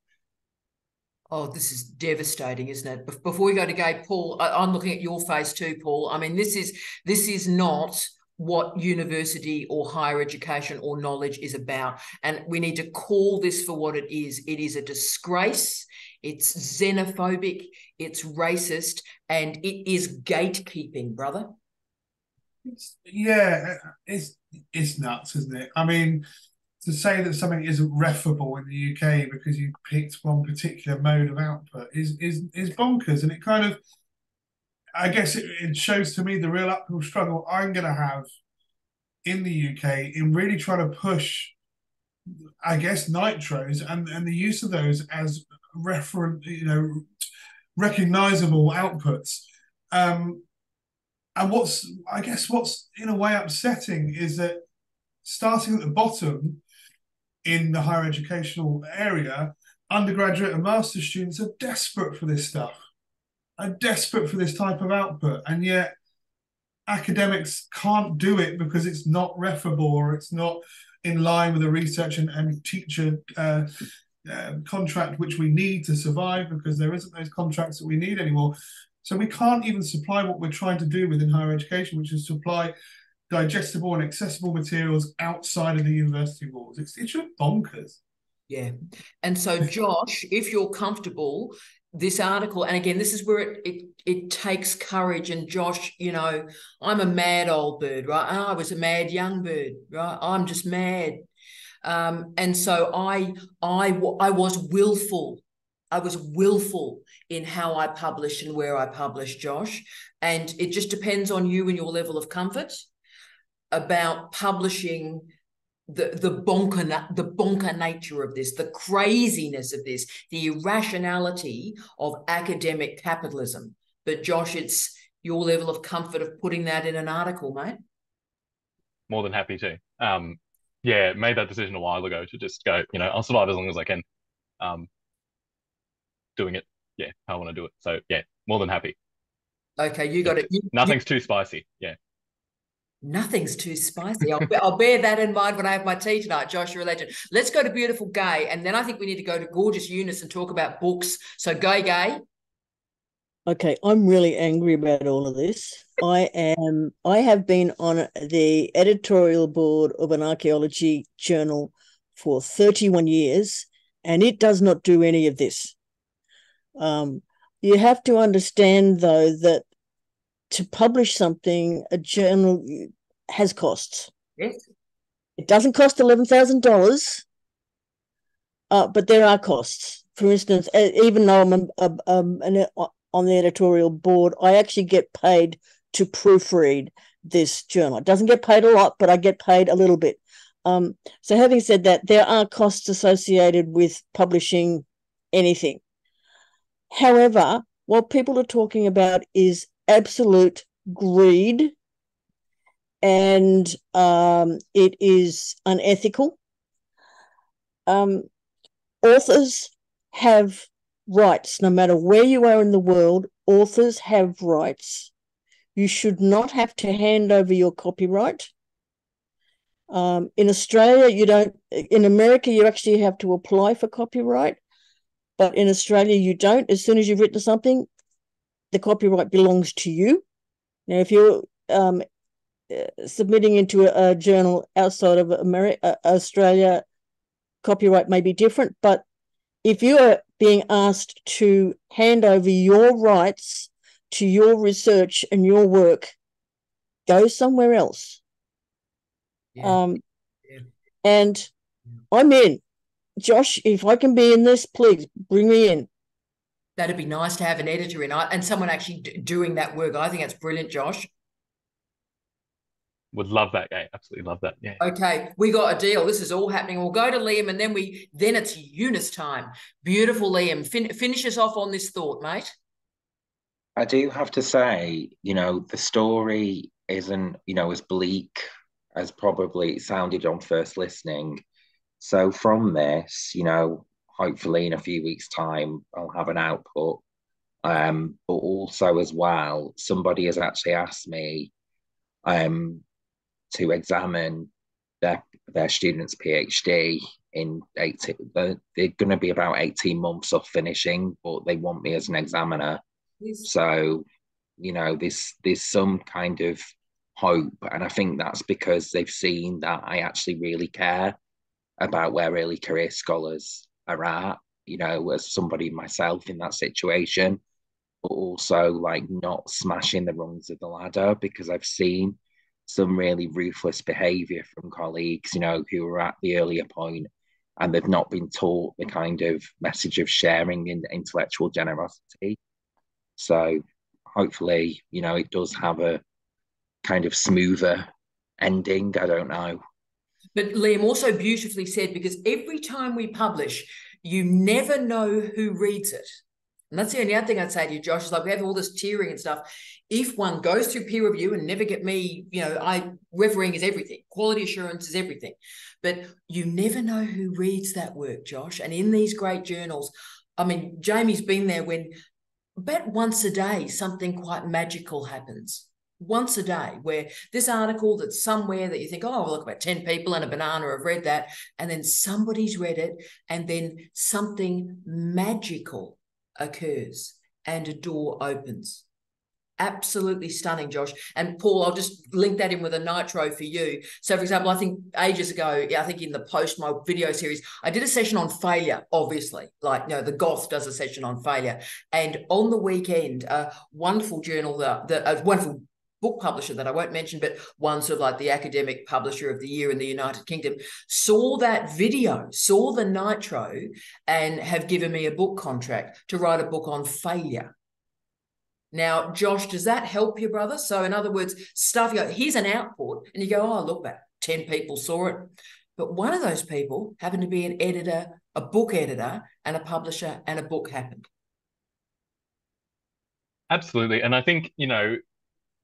oh, this is devastating, isn't it? Before we go to Gay, Paul, I'm looking at your face too, Paul. I mean, this is not what university or higher education or knowledge is about. And we need to call this for what it is. It is a disgrace. It's xenophobic. It's racist. And it is gatekeeping, brother. It's nuts, isn't it? I mean, to say that something isn't referable in the UK because you picked one particular mode of output is bonkers. And it kind of, I guess it shows to me the real uphill struggle I'm going to have in the UK in really trying to push, I guess, nitros and the use of those as recognizable outputs. And what's in a way upsetting is that starting at the bottom in the higher educational area, undergraduate and master's students are desperate for this stuff, are desperate for this type of output, and yet academics can't do it because it's not referable or it's not in line with the research and teacher contract which we need to survive, because there isn't those contracts that we need anymore. So we can't even supply what we're trying to do within higher education, which is supply digestible and accessible materials outside of the university walls. It's just bonkers. Yeah. And so, Josh, if you're comfortable, this article, and again, this is where it takes courage. And Josh, you know, I'm a mad old bird, right? And I was a mad young bird, right? I'm just mad. And so I was willful. I was willful in how I publish and where I publish, Josh. And it just depends on you and your level of comfort about publishing the bonker nature of this, the craziness of this, the irrationality of academic capitalism. But Josh, it's your level of comfort of putting that in an article, mate. More than happy to. Yeah, made that decision a while ago to just go, you know, I'll survive as long as I can. Doing it, yeah, I want to do it. So yeah, more than happy. Okay, you got it. Nothing's too spicy. Yeah. Nothing's too spicy. I'll bear that in mind when I have my tea tonight. Josh, you're a legend. Let's go to Beautiful Gay, and then I think we need to go to Gorgeous Eunice and talk about books. So go, Gay. Okay, I'm really angry about all of this. I have been on the editorial board of an archaeology journal for 31 years, and it does not do any of this. You have to understand, though, that to publish something, a journal has costs. Yes. It doesn't cost $11,000, but there are costs. For instance, even though I'm on the editorial board, I actually get paid to proofread this journal. It doesn't get paid a lot, but I get paid a little bit. So having said that, there are costs associated with publishing anything. However, what people are talking about is absolute greed, and it is unethical. Authors have rights. No matter where you are in the world, authors have rights. You should not have to hand over your copyright. In Australia, you don't. In America, you actually have to apply for copyright, but in Australia, you don't. As soon as you've written something, the copyright belongs to you. Now, if you're submitting into a journal outside of Australia, copyright may be different. But if you are being asked to hand over your rights to your research and your work, go somewhere else. Yeah. And I'm in. Josh, if I can be in this, please bring me in. That'd be nice to have an editor in and someone actually doing that work. I think that's brilliant, Josh. Would love that, Gay. Absolutely love that. Yeah. Okay, we got a deal. This is all happening. We'll go to Liam, and then it's Eunice time. Beautiful, Liam. Finish us off on this thought, mate. I do have to say, you know, the story isn't, you know, as bleak as probably it sounded on first listening. So from this, you know, hopefully in a few weeks' time, I'll have an output. But also as well, somebody has actually asked me to examine their student's PhD in 18. They're going to be about 18 months of finishing, but they want me as an examiner. Yes. So, you know, there's some kind of hope, and I think that's because they've seen that I actually really care about where early career scholars are at, you know, as somebody myself in that situation, but also like not smashing the rungs of the ladder, because I've seen some really ruthless behavior from colleagues, you know, who are at the earlier point and they've not been taught the kind of message of sharing and intellectual generosity. So hopefully, you know, it does have a kind of smoother ending. I don't know. But Liam also beautifully said, because every time we publish, you never know who reads it. And that's the only other thing I'd say to you, Josh, is like we have all this tiering and stuff. If one goes through peer review, and never get me, you know, refereeing is everything. Quality assurance is everything. But you never know who reads that work, Josh. And in these great journals, I mean, Jamie's been there when about once a day, something quite magical happens. Once a day, where this article that's somewhere that you think, oh, well, look, about 10 people and a banana have read that, and then somebody's read it, and then something magical occurs and a door opens. Absolutely stunning, Josh. And Paul, I'll just link that in with a nitro for you. So, for example, I think ages ago, I think in the post my video series, I did a session on failure, obviously. Like, you know, the Goth does a session on failure. And on the weekend, a wonderful journal, a wonderful book publisher that I won't mention, but one sort of like the academic publisher of the year in the United Kingdom, saw that video, saw the nitro, and have given me a book contract to write a book on failure. Now, Josh, does that help you, brother? So in other words, stuff, you go, here's an output, and you go, oh, look, that 10 people saw it. But one of those people happened to be an editor, a book editor, and a publisher, and a book happened. Absolutely. And I think, you know,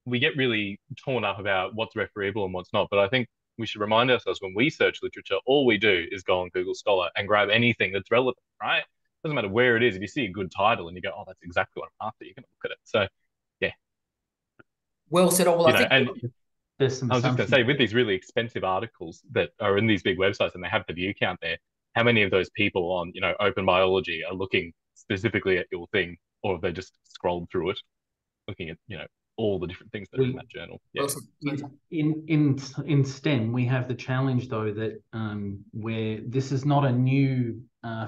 we get really torn up about what's refereeable and what's not, but I think we should remind ourselves when we search literature, all we do is go on Google Scholar and grab anything that's relevant, right? Doesn't matter where it is. If you see a good title and you go, oh, that's exactly what I'm after, you can look at it. So, yeah. Well said. All I think. And I was just going to say, with these really expensive articles that are in these big websites and they have the view count there, how many of those people on, you know, Open Biology are looking specifically at your thing, or have they just scrolled through it, looking at, you know, all the different things that are in that journal? Yeah. In STEM, we have the challenge though that where this is not a new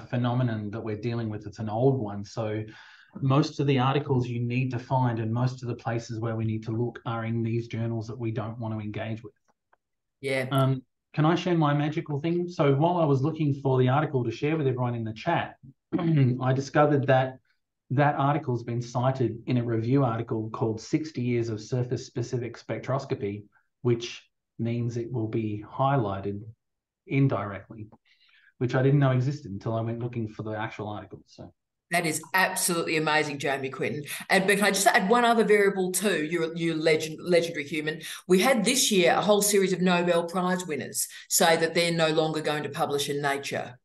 phenomenon that we're dealing with; it's an old one. So most of the articles you need to find, and most of the places where we need to look, are in these journals that we don't want to engage with. Yeah. Can I share my magical thing? So while I was looking for the article to share with everyone in the chat, I discovered that article's been cited in a review article called 60 Years of Surface-Specific Spectroscopy, which means it will be highlighted indirectly, which I didn't know existed until I went looking for the actual article. So that is absolutely amazing, Jamie Quinton. But can I just add one other variable too? You legendary human. We had this year a whole series of Nobel Prize winners say that they're no longer going to publish in Nature.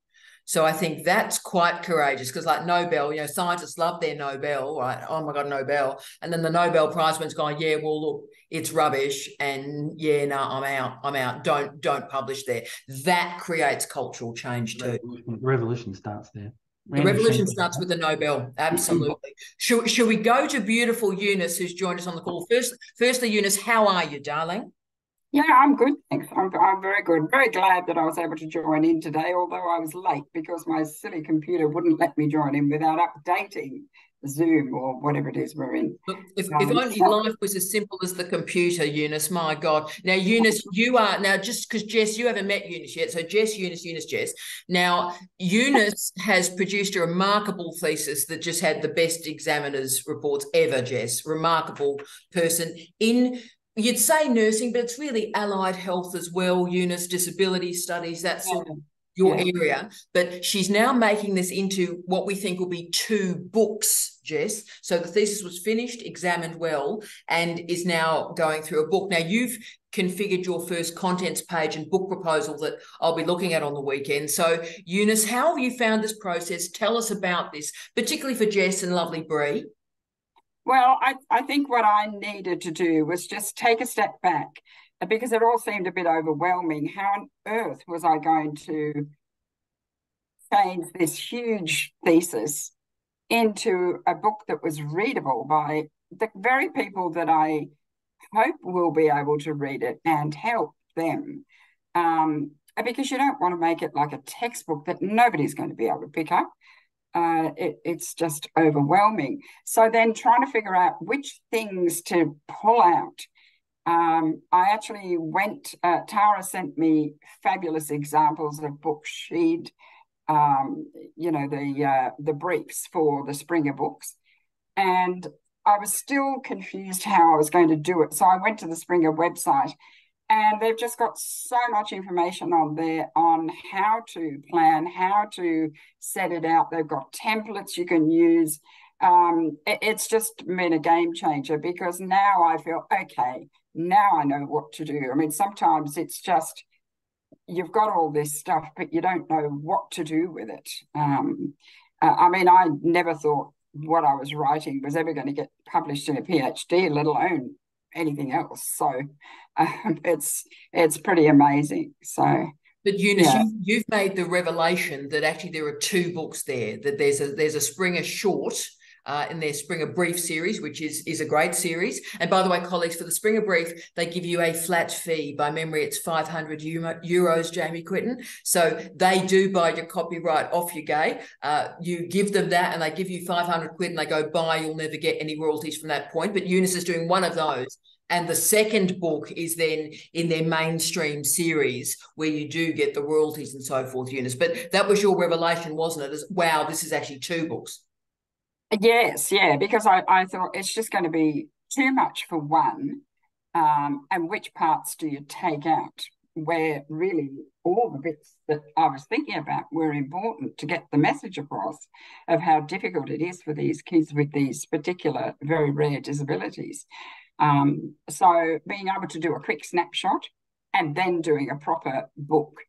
So I think that's quite courageous, because like Nobel, you know, scientists love their Nobel, right? Oh my God, Nobel. And then the Nobel Prize winner's going, yeah, well, look, it's rubbish. And yeah, no, I'm out. Don't publish there. That creates cultural change too. Revolution starts there. The revolution starts with the Nobel. Absolutely. Should we go to beautiful Eunice, who's joined us on the call? Firstly, Eunice, how are you, darling? Yeah, I'm good, thanks. I'm very good. Very glad that I was able to join in today, although I was late because my silly computer wouldn't let me join in without updating Zoom or whatever it is we're in. Look, if only life was as simple as the computer, Eunice, my God. Now, Eunice, you are, now just because Jess, you haven't met Eunice yet, so Jess, Eunice, Jess. Now, Eunice has produced a remarkable thesis that just had the best examiners reports ever, Jess. Remarkable person in, you'd say nursing, but it's really allied health as well, Eunice, disability studies, that sort of your area. But she's now making this into what we think will be 2 books, Jess. So the thesis was finished, examined well, and is now going through a book. Now, you've configured your first contents page and book proposal that I'll be looking at on the weekend. So, Eunice, how have you found this process? Tell us about this, particularly for Jess and lovely Bree. Well, I think what I needed to do was just take a step back, because it all seemed a bit overwhelming. How on earth was I going to change this huge thesis into a book that was readable by the very people that I hope will be able to read it and help them? Because you don't want to make it like a textbook that nobody's going to be able to pick up. It's just overwhelming. So then trying to figure out which things to pull out. I actually went, Tara sent me fabulous examples of books she'd, the briefs for the Springer books. And I was still confused how I was going to do it. So I went to the Springer website, and they've just got so much information on there on how to plan, how to set it out. They've got templates you can use. It's just been a game changer, because now I feel, okay, now I know what to do. I mean, sometimes it's just, you've got all this stuff, but you don't know what to do with it. I never thought what I was writing was ever going to get published in a PhD, let alone anything else. So it's pretty amazing. So, but Eunice, you've made the revelation that actually there are 2 books there. That there's a Springer short in their Springer Brief series, which is a great series. And by the way, colleagues, for the Springer Brief, they give you a flat fee. By memory, it's 500 euros, Jamie Quinton. So they do buy your copyright off you, Gay. You give them that and they give you 500 quid and they go, bye, you'll never get any royalties from that point. But Eunice is doing one of those. And the second book is then in their mainstream series where you do get the royalties and so forth, Eunice. But that was your revelation, wasn't it? Wow, this is actually 2 books. Yes, yeah, because I thought it's just going to be too much for one. And which parts do you take out? Where really all the bits that I was thinking about were important to get the message across of how difficult it is for these kids with these particular very rare disabilities. So being able to do a quick snapshot and then doing a proper book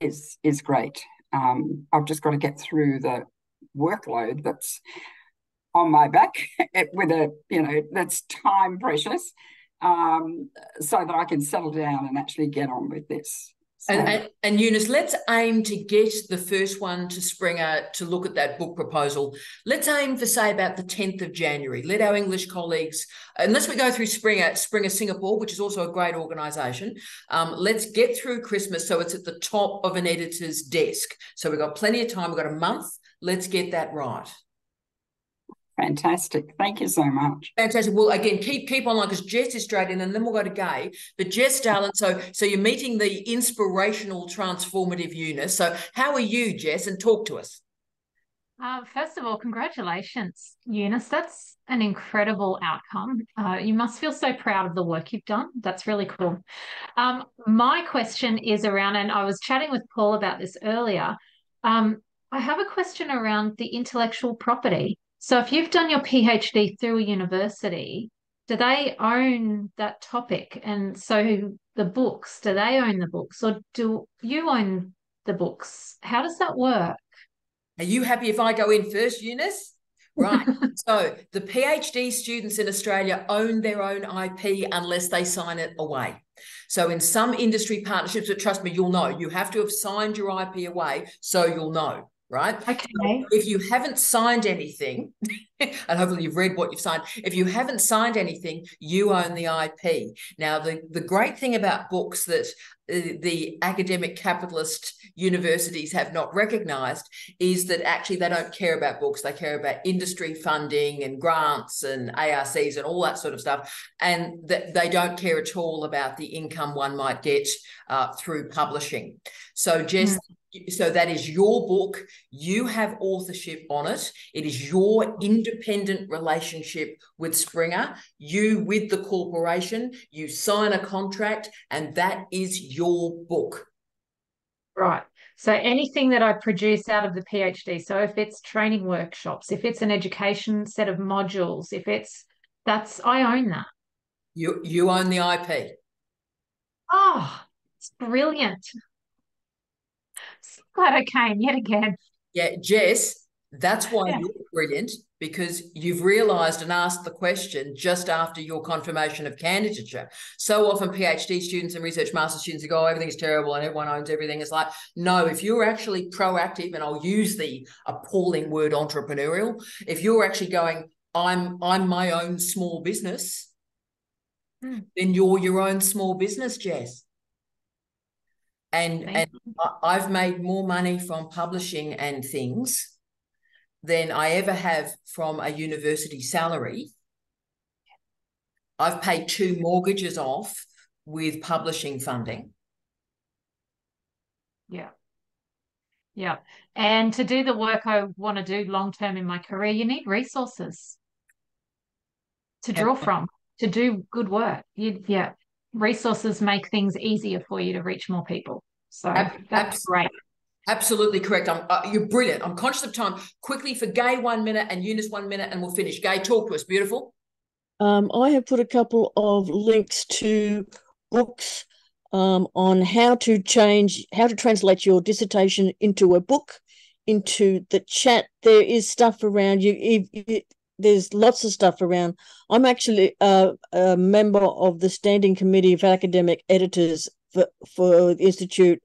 is great. I've just got to get through the workload that's on my back with that's time precious, so that I can settle down and actually get on with this. So. And Eunice, let's aim to get the first one to Springer to look at that book proposal. Let's aim for, say, about the 10th of January. Let our English colleagues, unless we go through Springer Singapore, which is also a great organisation, let's get through Christmas so it's at the top of an editor's desk. So we've got plenty of time. We've got a month. Let's get that right. Fantastic. Thank you so much. Fantastic. Well, again, keep on, because Jess is straight in and then we'll go to Gay. But Jess, darling, so you're meeting the inspirational, transformative Eunice. So how are you, Jess? And talk to us. First of all, congratulations, Eunice. That's an incredible outcome. You must feel so proud of the work you've done. That's really cool. My question is around, and I was chatting with Paul about this earlier. I have a question around the intellectual property. So if you've done your PhD through a university, do they own that topic? And so the books, do they own the books or do you own the books? How does that work? Are you happy if I go in first, Eunice? Right. So the PhD students in Australia own their own IP unless they sign it away. So in some industry partnerships, but trust me, you'll know, you have to have signed your IP away so you'll know. Right? Okay. So if you haven't signed anything, and hopefully you've read what you've signed, if you haven't signed anything, you own the IP. Now, the great thing about books that the academic capitalist universities have not recognised is that actually they don't care about books. They care about industry funding and grants and ARCs and all that sort of stuff. And they don't care at all about the income one might get through publishing. So Jess, so that is your book. You have authorship on it. It is your independent relationship with Springer. You with the corporation. You sign a contract, and that is your book. Right. So anything that I produce out of the PhD, so if it's training workshops, if it's an education set of modules, I own that. You own the IP. Oh, it's brilliant. Glad I came yet again. Yeah, Jess, that's why you're brilliant, because you've realised and asked the question just after your confirmation of candidature. So often PhD students and research master students go, oh, everything's terrible and everyone owns everything. It's like, no, if you're actually proactive, and I'll use the appalling word entrepreneurial, if you're actually going, I'm my own small business, then you're your own small business, Jess. And I've made more money from publishing and things than I ever have from a university salary. I've paid 2 mortgages off with publishing funding. Yeah. Yeah. And to do the work I want to do long-term in my career, you need resources to draw from, to do good work. Resources make things easier for you to reach more people. So that's great. Absolutely correct. You're brilliant. I'm conscious of time. Quickly for Gay 1 minute and Eunice 1 minute, and we'll finish. Gay, talk to us. Beautiful. I have put a couple of links to books on how to translate your dissertation into a book, into the chat. There is stuff around you. There's lots of stuff around. I'm actually a member of the Standing Committee of Academic Editors for the Institute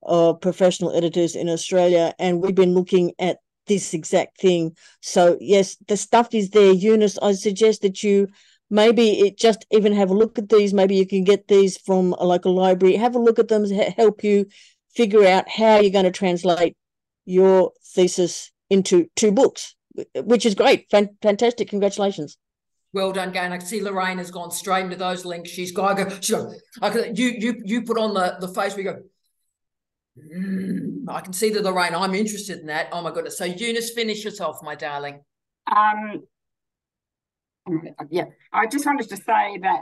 of Professional Editors in Australia, and we've been looking at this exact thing. So yes, the stuff is there. Eunice, I suggest that you maybe just even have a look at these. Maybe you can get these from a local library. Have a look at them, help you figure out how you're going to translate your thesis into 2 books, which is great. Fantastic. Congratulations. Well done, Gain. I can see Lorraine has gone straight into those links. She's got, you put on the face, we go, I can see that, Lorraine, I'm interested in that. Oh my goodness. So Eunice, finish yourself, my darling. Yeah, I just wanted to say that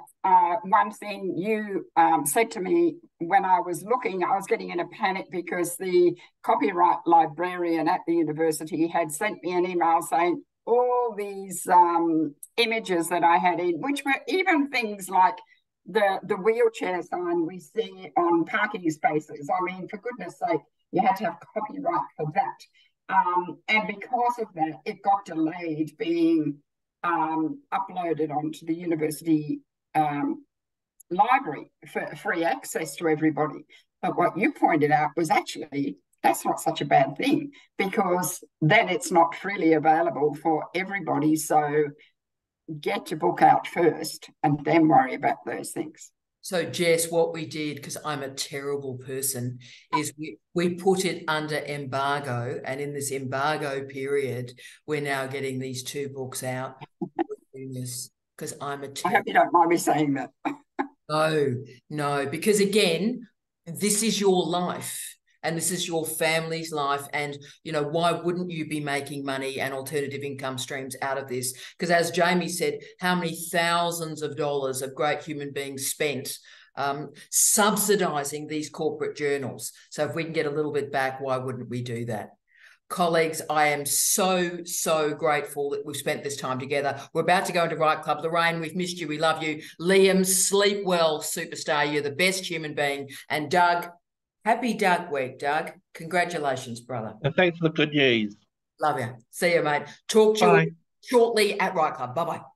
one thing you said to me when I was looking, I was getting in a panic because the copyright librarian at the university had sent me an email saying all these images that I had in, which were even things like the wheelchair sign we see on parking spaces. I mean, for goodness sake, you had to have copyright for that. And because of that, it got delayed being uploaded onto the university library for free access to everybody. But what you pointed out was actually that's not such a bad thing, because then it's not freely available for everybody. So get your book out first and then worry about those things. So Jess, what we did, because I'm a terrible person, is we put it under embargo, and in this embargo period, we're now getting these 2 books out. Because I'm a terrible... I hope you don't mind me saying that. No, because again, this is your life. And this is your family's life. And, you know, why wouldn't you be making money and alternative income streams out of this? Because as Jamie said, how many thousands of dollars of great human beings spent subsidising these corporate journals? So if we can get a little bit back, why wouldn't we do that? Colleagues, I am so grateful that we've spent this time together. We're about to go into Right Club. Lorraine, we've missed you. We love you. Liam, sleep well, superstar. You're the best human being. And Doug, happy Doug Week, Doug. Congratulations, brother. And thanks for the good news. Love you. See you, mate. Talk to you shortly at Right Club. Bye-bye.